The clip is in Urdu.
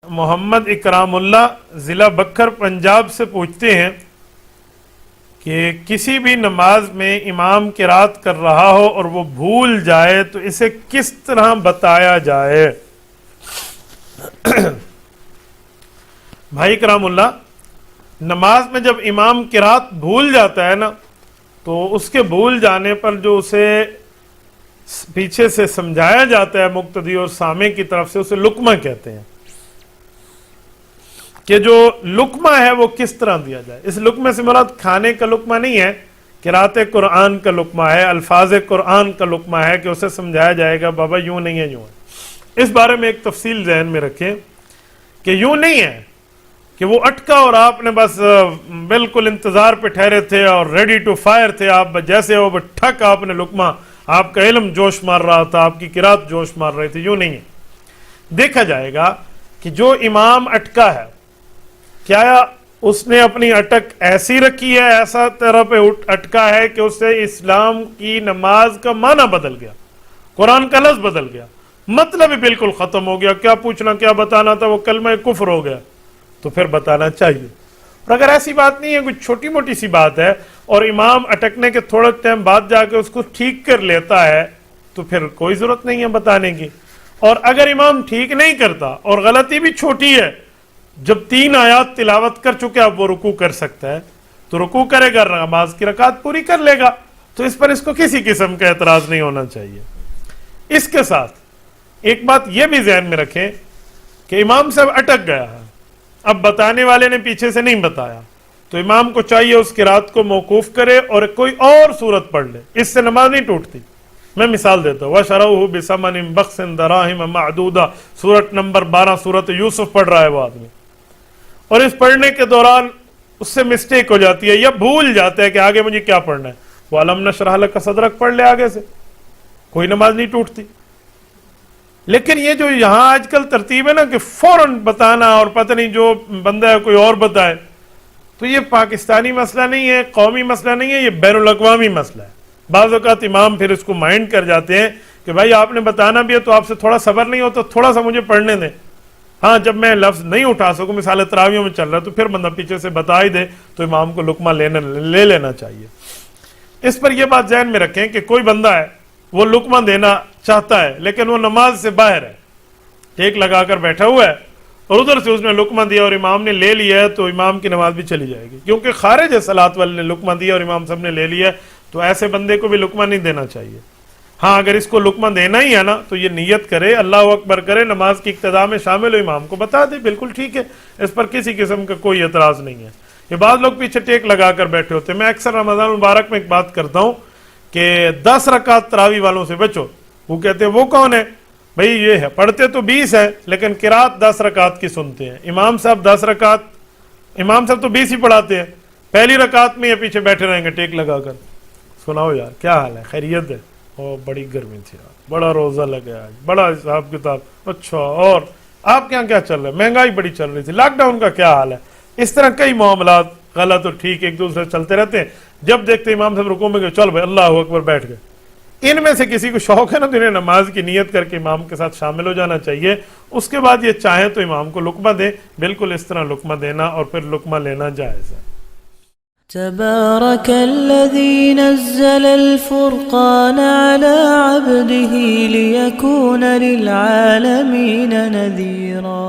محمد اکرام اللہ ضلع بکر پنجاب سے پوچھتے ہیں کہ کسی بھی نماز میں امام قرات کر رہا ہو اور وہ بھول جائے تو اسے کس طرح بتایا جائے؟ بھائی کرام اللہ، نماز میں جب امام قرات بھول جاتا ہے نا، تو اس کے بھول جانے پر جو اسے پیچھے سے سمجھایا جاتا ہے مقتدی اور سامع کی طرف سے، اسے لقمہ کہتے ہیں کہ جو لقمہ ہے وہ کس طرح دیا جائے۔ اس لقمے سے مراد کھانے کا لقمہ نہیں ہے، قرات قرآن کا لقمہ ہے، الفاظ قرآن کا لقمہ ہے کہ اسے سمجھایا جائے گا بابا یوں نہیں ہے، یوں ہے۔ اس بارے میں ایک تفصیل ذہن میں رکھیں کہ یوں نہیں ہے کہ وہ اٹکا اور آپ نے بس بالکل انتظار پہ ٹھہرے تھے اور ریڈی ٹو فائر تھے، آپ جیسے وہ ٹھک آپ نے لقمہ، آپ کا علم جوش مار رہا تھا، آپ کی قرات جوش مار رہی تھی، یوں نہیں ہے۔ دیکھا جائے گا کہ جو امام اٹکا ہے، کیا اس نے اپنی اٹک ایسی رکھی ہے، ایسا طرح پہ اٹکا ہے کہ اس سے اسلام کی نماز کا معنی بدل گیا، قرآن کا لفظ بدل گیا، مطلب ہی بالکل ختم ہو گیا، کیا پوچھنا کیا بتانا تھا، وہ کلمہ کفر ہو گیا، تو پھر بتانا چاہیے۔ اور اگر ایسی بات نہیں ہے، کوئی چھوٹی موٹی سی بات ہے اور امام اٹکنے کے تھوڑا ٹائم بعد جا کے اس کو ٹھیک کر لیتا ہے، تو پھر کوئی ضرورت نہیں ہے بتانے کی۔ اور اگر امام ٹھیک نہیں کرتا اور غلطی بھی چھوٹی ہے، جب 3 آیات تلاوت کر چکے اب وہ رکوع کر سکتا ہے تو رکوع کرے گا، نماز کی رکعت پوری کر لے گا، تو اس پر اس کو کسی قسم کا اعتراض نہیں ہونا چاہیے۔ اس کے ساتھ ایک بات یہ بھی ذہن میں رکھیں کہ امام صاحب اٹک گیا ہے، اب بتانے والے نے پیچھے سے نہیں بتایا، تو امام کو چاہیے اس قرات کو موقوف کرے اور کوئی اور سورت پڑھ لے، اس سے نماز نہیں ٹوٹتی۔ میں مثال دیتا ہوں، وَشَرَوْهُ بِثَمَنٍ بَخْسٍ دَرَاهِمَ مَعْدُودَةٍ، سورت نمبر 12 سورت یوسف پڑھ رہا ہے وہ آدمی، اور اس پڑھنے کے دوران اس سے مسٹیک ہو جاتی ہے یا بھول جاتا ہے کہ آگے مجھے کیا پڑھنا ہے، وہ وَأَلَمْ نَشْرَحْ لَكَ صَدْرَكَ پڑھ لے آگے سے، کوئی نماز نہیں ٹوٹتی۔ لیکن یہ جو یہاں آج کل ترتیب ہے نا کہ فوراً بتانا اور پتہ نہیں جو بندہ ہے کوئی اور بتائے، تو یہ پاکستانی مسئلہ نہیں ہے، قومی مسئلہ نہیں ہے، یہ بین الاقوامی مسئلہ ہے۔ بعض اوقات امام پھر اس کو مائنڈ کر جاتے ہیں کہ بھائی آپ نے بتانا بھی ہے تو آپ سے تھوڑا صبر نہیں ہوتا، تھوڑا سا مجھے پڑھنے دیں، ہاں جب میں لفظ نہیں اٹھا سکوں، مثال تراویحوں میں چل رہا ہے تو پھر بندہ پیچھے سے بتا ہی دے، تو امام کو لقمہ لے لینا چاہیے۔ اس پر یہ بات ذہن میں رکھیں کہ کوئی بندہ ہے وہ لقمہ دینا چاہتا ہے لیکن وہ نماز سے باہر ہے، ٹیک لگا کر بیٹھا ہوا ہے اور ادھر سے اس نے لقمہ دیا اور امام نے لے لیا ہے، تو امام کی نماز بھی چلی جائے گی، کیونکہ خارج ہے صلاۃ والے نے لقمہ دیا اور امام صاحب نے لے لیا ہے، تو ایسے بندے کو بھی لقمہ نہیں دینا چاہیے۔ ہاں اگر اس کو لقمہ دینا ہی ہے نا تو یہ نیت کرے، اللہ اکبر کرے، نماز کی اقتداء میں شامل ہو، امام کو بتا دے، بالکل ٹھیک ہے، اس پر کسی قسم کا کوئی اعتراض نہیں ہے۔ یہ بعض لوگ پیچھے ٹیک لگا کر بیٹھے ہوتے ہیں۔ میں اکثر رمضان مبارک میں ایک بات کرتا ہوں کہ 10 رکعت تراویح والوں سے بچو۔ وہ کہتے ہیں وہ کون ہے؟ بھئی یہ ہے، پڑھتے تو 20 ہے لیکن قرات 10 رکعت کی سنتے ہیں۔ امام صاحب 10 رکعت، امام صاحب تو 20 ہی پڑھاتے ہیں، پہلی رکعت میں یہ پیچھے بیٹھے رہیں گے ٹیک لگا کر۔ سناؤ یار کیا حال ہے، خیریت ہے؟ بڑی گرمی تھی آج، بڑا روزہ لگا آج، بڑا حساب کتاب، اچھا اور آپ کے یہاں کیا چل رہا ہے؟ مہنگائی بڑی چل رہی تھی، لاک ڈاؤن کا کیا حال ہے؟ اس طرح کئی معاملات غلط اور ٹھیک ایک دوسرے چلتے رہتے ہیں۔ جب دیکھتے امام صاحب رکوع میں گئے، چل بھائی اللہ اکبر، بیٹھ گئے۔ ان میں سے کسی کو شوق ہے نا تو انہیں نماز کی نیت کر کے امام کے ساتھ شامل ہو جانا چاہیے، اس کے بعد یہ چاہیں تو امام کو لقمہ دیں، بالکل اس طرح لقمہ دینا اور پھر لقمہ لینا جائز ہے۔ تبارك الذي نزل الفرقان على عبده ليكون للعالمين نذيرا